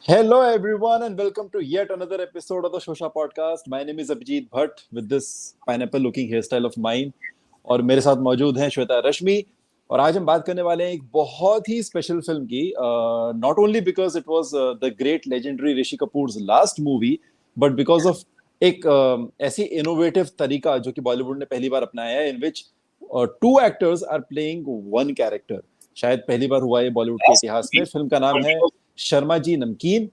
Hello, everyone, and welcome to yet another episode of the Shosha podcast. My name is Abhijit Bhatt with this pineapple-looking hairstyle of mine, और मेरे साथ मौजूद हैं श्वेता रश्मि. और आज हम बात करने वाले हैं एक बहुत ही स्पेशल फिल्म की. Not only because it was the great legendary Rishi Kapoors last movie, but because of एक ऐसी इनोवेटिव तरीका जो कि बॉलीवुड ने पहली बार अपनाया है, in which two actors are playing one character. शायद पहली बार हुआ है बॉलीवुड के इतिहास में. फिल्म का नाम है शर्मा जी नमकीन,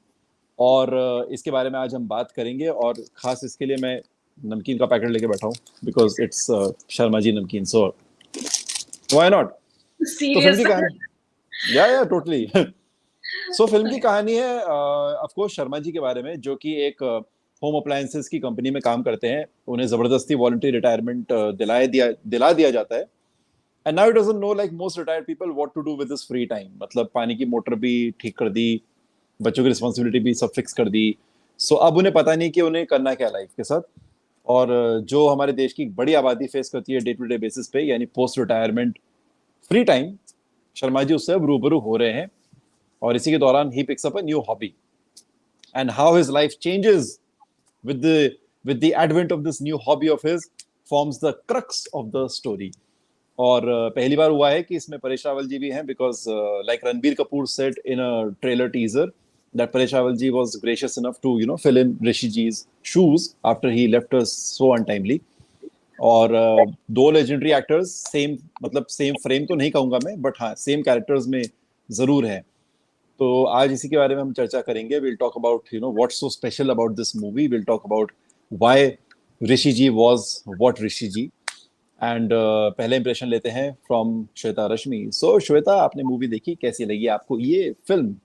और इसके बारे में आज हम बात करेंगे. और खास इसके लिए मैं नमकीन का पैकेट लेके बैठा हूँ बिकॉज इट्स शर्मा जी नमकीन, सो व्हाई नॉट. तो फिल्म Serious. की कहानी, या टोटली. सो फिल्म की कहानी है ऑफ कोर्स शर्मा जी के बारे में, जो कि एक होम अप्लायंसेस की कंपनी में काम करते हैं. उन्हें जबरदस्ती वॉलंटरी रिटायरमेंट दिला दिया जाता है. And now it doesn't know, like most retired people, what to do with this free time. मतलब पानी की मोटर भी ठीक कर दी, बच्चों की रिस्पॉन्सिबिलिटी भी सब फिक्स कर दी. सो अब उन्हें पता नहीं कि उन्हें करना क्या लाइफ के साथ. और जो हमारे देश की बड़ी आबादी फेस करती है डे टू डे बेसिस पे, यानी post retirement free time, Sharma ji उससे अब रूबरू हो रहे हैं. और इसी के दौरान he picks up a new hobby, and how his life changes with the with the advent of this new hobby of his forms the crux of the story. और पहली बार हुआ है कि इसमें परेश रावल जी भी हैं, because like Ranbir Kapoor said in a trailer teaser that Paresh Rawal ji was gracious enough to fill in Rishiji'S shoes after he left us so untimely. और दो लेजेंडरी एक्टर्स सेम, मतलब सेम फ्रेम तो नहीं कहूंगा मैं, बट हाँ same characters में जरूर है. तो आज इसी के बारे में हम चर्चा करेंगे. Will talk about what's so special about this movie. Will talk about why Rishi ji was what Rishi ji. And पहले इंप्रेशन लेते हैं फ्रॉम श्वेता रश्मि. सो श्वेता, आपने मूवी देखी, कैसी लगी आपको ये film?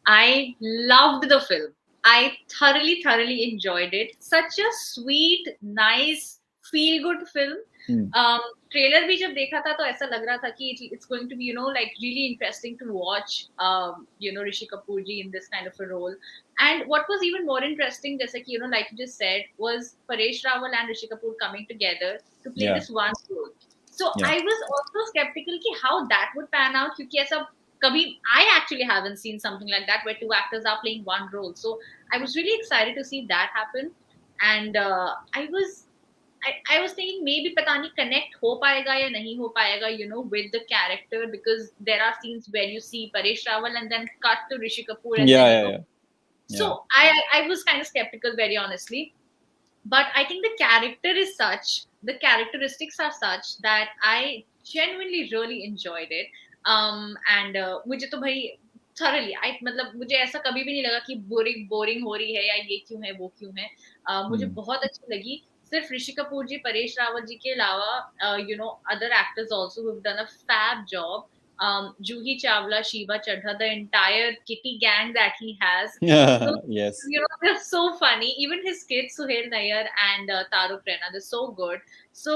I loved the film. I thoroughly enjoyed it. Such a sweet, nice, feel-good film. Trailer भी जब देखा था तो ऐसा लग रहा था कि it's going to be like really interesting to watch Rishi Kapoor ji in this kind of a role. And what was even more interesting, जैसे कि like you just said, was Paresh Rawal and Rishi Kapoor coming together to play Yeah, this one role. So yeah. I was also skeptical कि how that would pan out, क्योंकि ऐसा कभी I actually haven't seen something like that where two actors are playing one role. So I was really excited to see that happen. And I was thinking maybe पता नहीं connect हो पाएगा या नहीं हो पाएगा, with the character, because there are scenes where you see Paresh Rawal and then cut to Rishi Kapoor and Yeah, then yeah, yeah. So Yeah. I was kind of skeptical, very honestly. But I think the character is such, the characteristics are such that I genuinely really enjoyed it. And मुझे तो भाई thoroughly, मतलब मुझे ऐसा कभी भी नहीं लगा कि बोरिंग हो रही है या ये क्यों है वो क्यों है. मुझे बहुत अच्छी लगी. सिर्फ ऋषि कपूर जी, परेश रावल जी के अलावा other actors also who've done a fab job. Juhi Chawla, Shiva Chadha, the entire kitty gang that he has. So, Yes. they're so funny. Even his kids, Suhail Nair and Taruk Rena, they're so good. So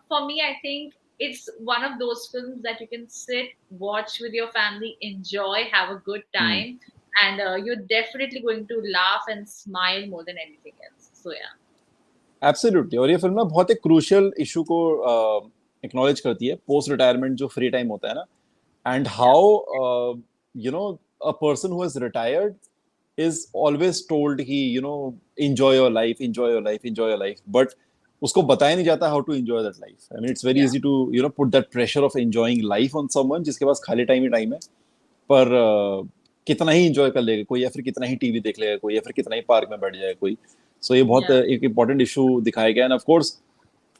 for me, I think it's one of those films that you can sit, watch with your family, enjoy, have a good Hmm. time, and you're definitely going to laugh and smile more than anything else. So yeah. Absolutely. और ये film ना बहुत एक crucial issue को acknowledge करती है, post retirement जो free time होता है ना, and Yeah. How a person who has retired is always told कि enjoy your life, enjoy your life, enjoy your life, but उसको बताया नहीं जाता how to enjoy that life. I mean, it's very Yeah. easy to put that pressure of enjoying life on someone जिसके पास खाली time ही time है. पर कितना ही enjoy कर लेगा कोई, या फिर कितना ही टीवी देख लेगा कोई, या फिर कितना ही पार्क में बैठ जाएगा कोई. सो ये बहुत Yeah. एक इम्पोर्टेंट इशू दिखाया गया. एंड ऑफ कोर्स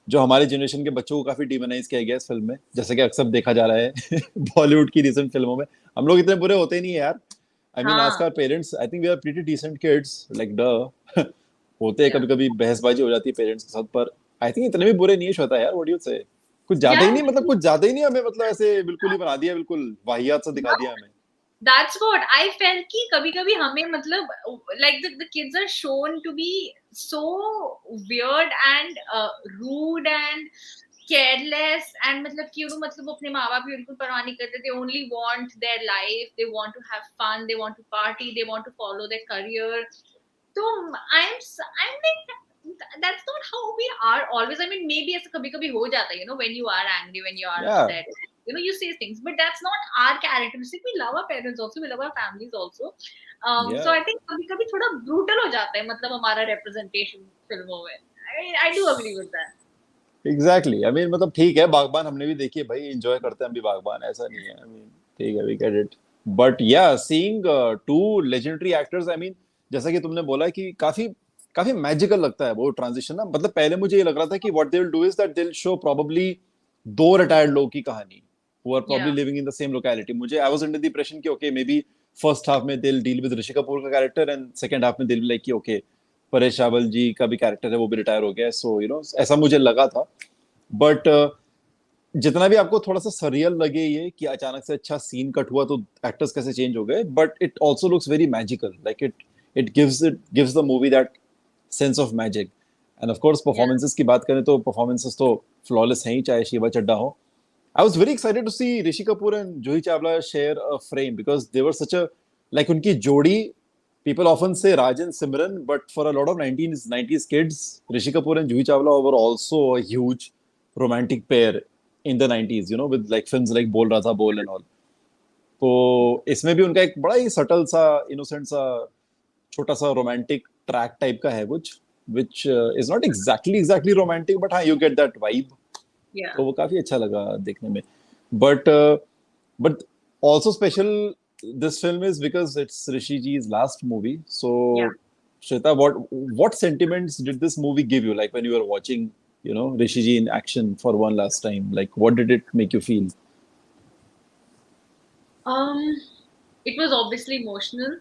जो हमारे जनरेशन के बच्चों को काफी डिमोनाइज किया गया इस फिल्म में, जैसे कि अक्सर देखा जा रहा है बॉलीवुड की रिसेंट फिल्मों में. हम लोग इतने बुरे होते ही नहीं है यार. I mean, ask हाँ. our parents. I think we are pretty decent kids. Like, duh. होते हैं Yeah. कभी कभी बहसबाजी हो जाती है पेरेंट्स के साथ, पर आई थिंक इतने भी बुरे नहीं होता यार. व्हाट डू यू से? कुछ ज्यादा ही Yeah. नहीं, मतलब कुछ ज्यादा ही नहीं हमें, मतलब ऐसे बिल्कुल ही बना दिया, बिल्कुल वाहियात सा दिखा दिया हमें. That's what I felt कि कभी-कभी हमें मतलब like the kids are shown to be so weird and rude and careless, and मतलब कि मतलब अपने माँ बाप की बिल्कुल परवाह नहीं करते. They only want their life, they want to have fun, they want to party, they want to follow their career. So I'm like, that's not how we are always. I mean, maybe ऐसा कभी-कभी हो जाता है, when you are angry, when you are Yeah. upset. you say things, but that's not our characteristic. We love our parents also, we love our families also. So Yeah, I think कभी कभी थोड़ा brutal हो जाता है, मतलब हमारा representation फिल्मों में. I do agree with that. Exactly exactly. I mean, मतलब ठीक है, बागबान हमने भी देखी है भाई, एंजॉय करते हैं हम भी बागबान, ऐसा नहीं है। I mean, ठीक है, we get it. But yeah seeing two legendary actors, I mean जैसा कि तुमने बोला कि काफी काफी मैजिकल लगता है वो ट्रांजिशन ना। मतलब पहले मुझे ये लग रहा था कि what they will do is that they will show probably दो रिटायर्ड लोगों की कहानी who are probably Yeah. Living in the same locality. मुझे I was under the impression कि okay may be first half में they will deal with Rishi Kapoor का character and second half में they will like कि okay Paresh Rawal ji का भी character है, वो भी रिटायर हो गया, सो यू नो ऐसा मुझे लगा था। बट जितना भी आपको थोड़ा सा सरियल लगे ये कि अचानक से अच्छा सीन कट हुआ तो एक्टर्स कैसे चेंज हो गए, but it also looks very magical, like it gives the movie that sense of magic. End of course Yeah. Performances की बात करें तो परफॉर्मेंसेस तो फ्लॉलेस हैं ही, चाहे शिवा चड्ढा हो। I was very excited to see Rishi Kapoor and Juhi Chawla share a frame because they were such a like उनकी जोड़ी, people often say Raj and Simran, but for a lot of 90s kids, Rishi Kapoor and Juhi Chawla were also a huge romantic pair in the 90s, you know, with like films like Bol Raza Bol and all. तो इसमें भी उनका एक बड़ा ही subtle सा, innocent सा, छोटा सा रोमांटिक ट्रैक टाइप का है कुछ, which is not exactly romantic, but हाँ, you get that vibe. Yeah. तो वो काफी अच्छा लगा देखने में। But but also special this film is because it's Rishi जी's last movie. So Yeah. Shweta, what sentiments did this movie give you, like when you were watching, you know, Rishi ji in action for one last time? Like what did it make you feel? Um, it was obviously emotional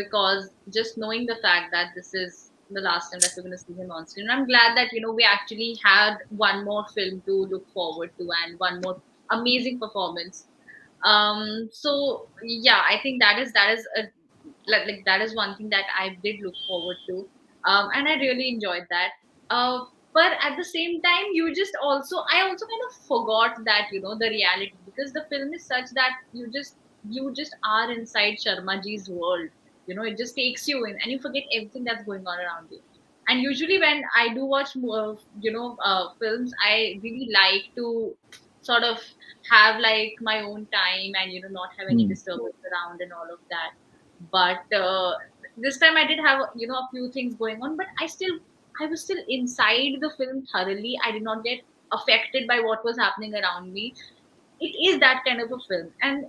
because just knowing the fact that this is the last time that we're going to see him on screen. I'm glad that we actually had one more film to look forward to and one more amazing performance. So yeah, I think that is a like that is one thing that I did look forward to, and I really enjoyed that. But at the same time, I also kind of forgot that the reality, because the film is such that you just are inside Sharmaji's world. It just takes you in, and you forget everything that's going on around you. And usually, when I do watch films, I really like to sort of have like my own time and not have any Hmm. disturbance around and all of that. But this time I did have a few things going on, but I was still inside the film thoroughly. I did not get affected by what was happening around me. It is that kind of a film. And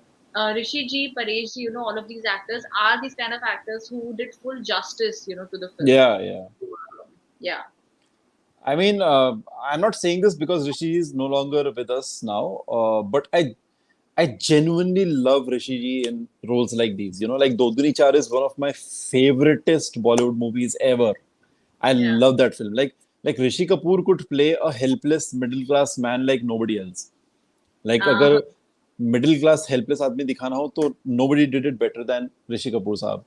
Rishi ji, Paresh ji, all of these actors are these kind of actors who did full justice to the film. Yeah. Yeah. I mean, I'm not saying this because Rishi is no longer with us now, but I genuinely love Rishi ji in roles like these. You know, like Dodguni Char is one of my favoriteest Bollywood movies ever. I Yeah. love that film. Like Rishi Kapoor could play a helpless middle class man like nobody else. Like अगर middle class helpless आदमी दिखाना हो तो nobody did it better than Rishi Kapoor साहब.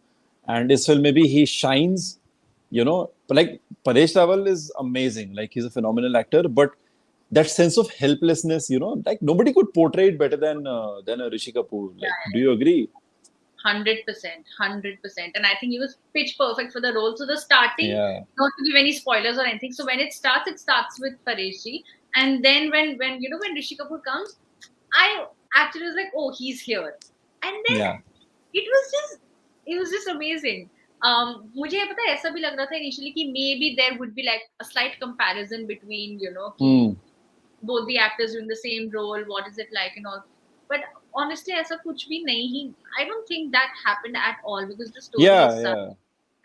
And इस film में भी he shines. You know, but like Paresh Rawal is amazing. Like he's a phenomenal actor, but that sense of helplessness, like nobody could portray it better than a Rishi Kapoor. Like, do you agree? 100%, 100%. And I think he was pitch perfect for the role. So the starting, Yeah. not to give any spoilers or anything. So when it starts with Pareshi. And then when Rishi Kapoor comes, I actually was like, oh, he's here. And then Yeah. it was just amazing. मुझे पता है, ऐसा भी लग रहा था initially कि maybe there would be like a slight comparison between कि both the actors doing the same role, what is it like and all. But honestly, ऐसा कुछ भी नहीं ही. I don't think that happened at all, because the story is such Yeah.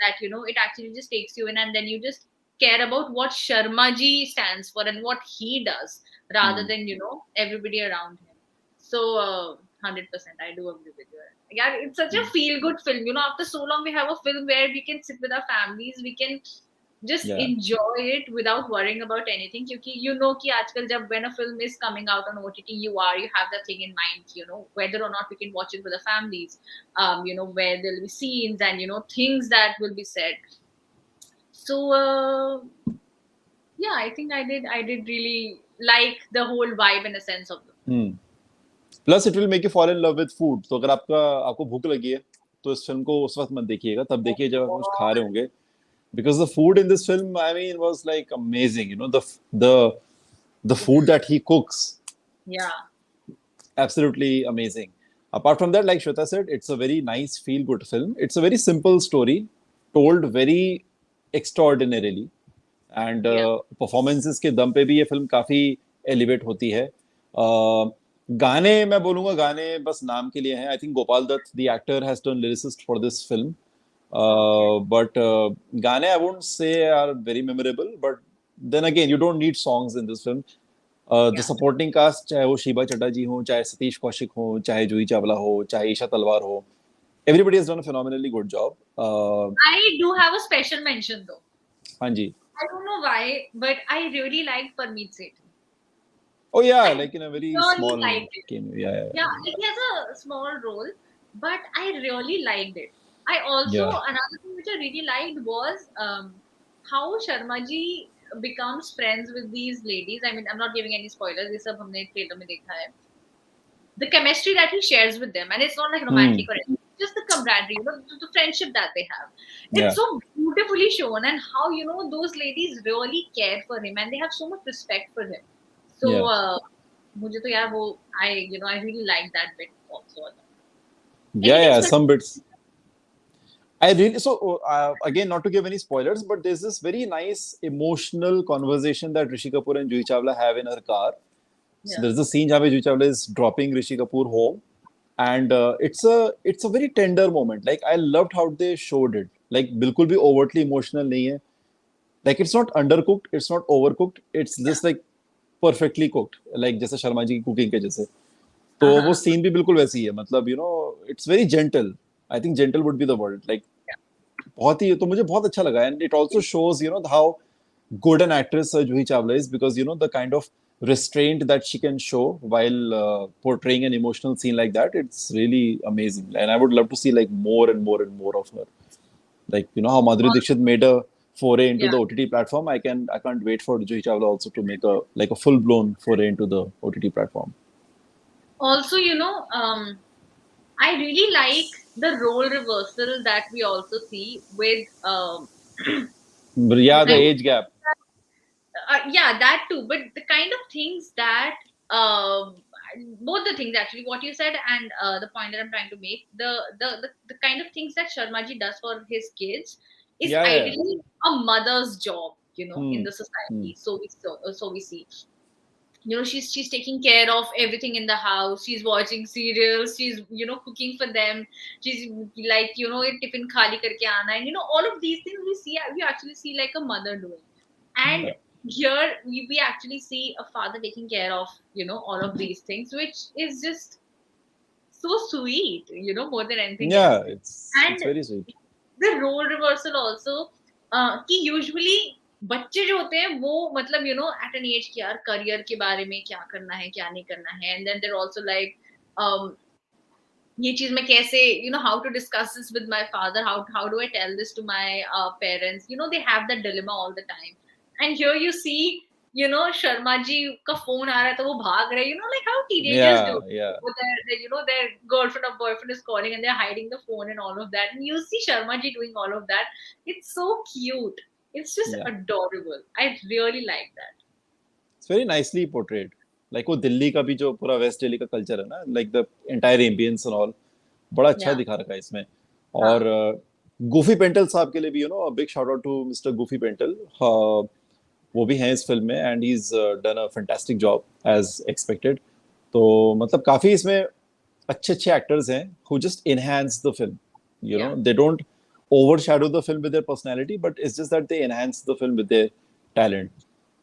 that it actually just takes you in, and then you just care about what Sharma ji stands for and what he does rather than everybody around him. So 100%, I do agree with you. Yeah, it's such a feel good film. After so long we have a film where we can sit with our families, we can just Yeah. enjoy it without worrying about anything. Because कि आजकल जब when a film is coming out on OTT, you have that thing in mind, whether or not we can watch it with the families, where there'll be scenes and things that will be said. So yeah, I think I did really like the whole vibe and a sense of the Plus, it will make you fall in love with food. तो अगर आपको भूख लगी है तो इस film को उस वक्त मत देखिएगा, तब देखिए जब आप कुछ खा रहे होंगे. Because the food in this film, I mean, was like amazing. The food that he cooks. Yeah. absolutely amazing. Apart from that, like Shweta said, it's a very nice feel good film. It's a very simple story told very extraordinarily, and Yeah. Performances के दम पे भी ये film काफी elevate होती है. गाने मैं बोलूंगा, गाने बस नाम के लिए हैं. I think Gopal Dutt the actor has turned lyricist for this film, Okay. But गाने I won't say are very memorable, but then again you don't need songs in this film. The Yeah. Supporting cast, चाहे वो शीबा चड्ढा जी हो, चाहे सतीश कौशिक हो, चाहे जूही चावला हो, चाहे ईशा तलवार हो, everybody has done a phenomenally good job. I do have a special mention though. हाँ जी. I don't know why, but I really liked Parmeet Seth. Oh yeah, I like in a very really small liked it. cameo. Yeah. Yeah, he has a small role, but I really liked it. I also, Yeah. another thing which I really liked was how Sharmaji becomes friends with these ladies. I mean, I'm not giving any spoilers. This सब हमने trailer में देखा है. The chemistry that he shares with them, and it's not like romantic or anything, just the camaraderie, the friendship that they have. Yeah. It's so beautifully shown, and how those ladies really care for him, and they have so much respect for him. So, Yeah. मुझे तो यार वो I really like that bit also. Yeah, Anything yeah, specific? some bits. I really, so again, not to give any spoilers, but there's this very nice emotional conversation that Rishi Kapoor and Juhi Chawla have in her car. So Yeah. there's a scene where Juhi Chawla is dropping Rishi Kapoor home, and it's a very tender moment. Like I loved how they showed it. Like बिल्कुल भी overtly emotional नहीं है. Like it's not undercooked, it's not overcooked. It's just like perfectly cooked. Like जैसे शर्मा जी की cooking के जैसे. तो वो सीन भी बिल्कुल वैसी है. मतलब it's very gentle. I think gentle would be the word. Like बहुत ही, तो मुझे बहुत अच्छा लगा. And it also shows how good an actress Juhi Chawla is, because the kind of restraint that she can show while portraying an emotional scene like that, it's really amazing. And I would love to see like more and more and more of her. Like how Madhuri Dixit made a foray into Yeah. the OTT platform. I can't wait for Juhi Chawla also to make a full blown foray into the OTT platform. Also, I really like the role reversal that we also see with But yeah, the like, age gap. yeah, that too. But the kind of things that both the things actually, what you said and the point that I'm trying to make, the kind of things that Sharmaji does for his kids is Yeah, yeah. ideally a mother's job, in the Hmm. society. So we see. She's taking care of everything in the house. She's watching serials. She's cooking for them. She's like tiffin khali karke aana, and all of these things we actually see like a mother doing. And here we actually see a father taking care of all of these things, which is just so sweet, more than anything Yeah, else. it's And very sweet. the role reversal also, कि usually बच्चे जो होते हैं वो मतलब at an age कि यार career के बारे में क्या करना है क्या नहीं करना है, and then they're also like ये चीज मैं कैसे how to discuss this with my father, how do I tell this to my parents, they have that dilemma all the time. And here you see Sharma ji का phone आ रहा है तो वो भाग रहे हैं, like how teenagers do. Yeah. Their girlfriend or boyfriend is calling and they're hiding the phone and all of that, and you see Sharma ji doing all of that. It's so cute. It's just Yeah. adorable. I really like that. It's very nicely portrayed. Like वो दिल्ली का भी जो पूरा waste Delhi का culture है ना, like the entire ambience and all, बड़ा अच्छा Yeah. दिखा रखा है इसमें. और गूफी पेंटल साहब के लिए भी a big shout out to Mr. Goofy Pentel. वो भी हैं इस फिल्म में, and he's done a fantastic job as expected. तो मतलब काफी इसमें अच्छे actors हैं who just enhance the film. They don't overshadow the film with their personality, but it's just that they enhance the film with their talent.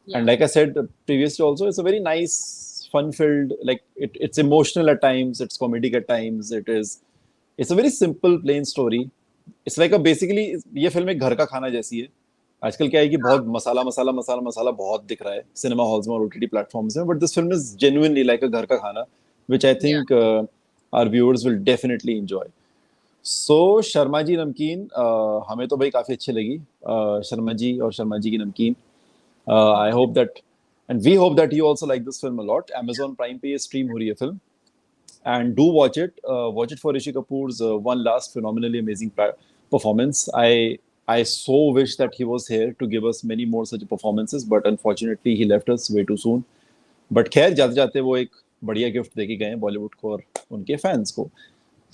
Yeah. And like I said previously also, it's a very nice, fun-filled, like it's emotional at times, it's comedic at times, it's a very simple, plain story. It's like basically ये film एक घर का खाना जैसी है. आजकल क्या है कि बहुत मसाला बहुत दिख रहा है सिनेमा हॉल्स में और OTT प्लेटफॉर्म्स में, but this film is genuinely like a घर का खाना, which I think our viewers will definitely enjoy. So Sharma ji नमकीन हमें तो भाई काफी अच्छी लगी, शर्मा जी और शर्मा जी की नमकीन. I hope that, and we hope that you also like this film a lot. Amazon Prime पे ये stream हो रही है film, and do watch it. Watch it for Rishi Kapoor's one last phenomenally amazing performance. I so wish that he was here to give us many more such performances, but unfortunately he left us way too soon. But खैर जाते जाते वो एक बढ़िया gift देके गए हैं बॉलीवुड को और उनके फैंस को.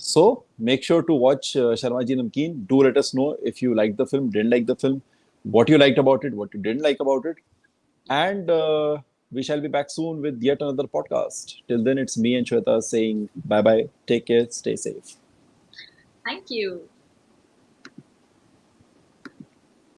So make sure to watch Sharmaji Namkeen. Do let us know if you liked the film, didn't like the film, what you liked about it, what you didn't like about it. And we shall be back soon with yet another podcast. Till then, it's me and Shweta saying bye bye. Take care. Stay safe. Thank you.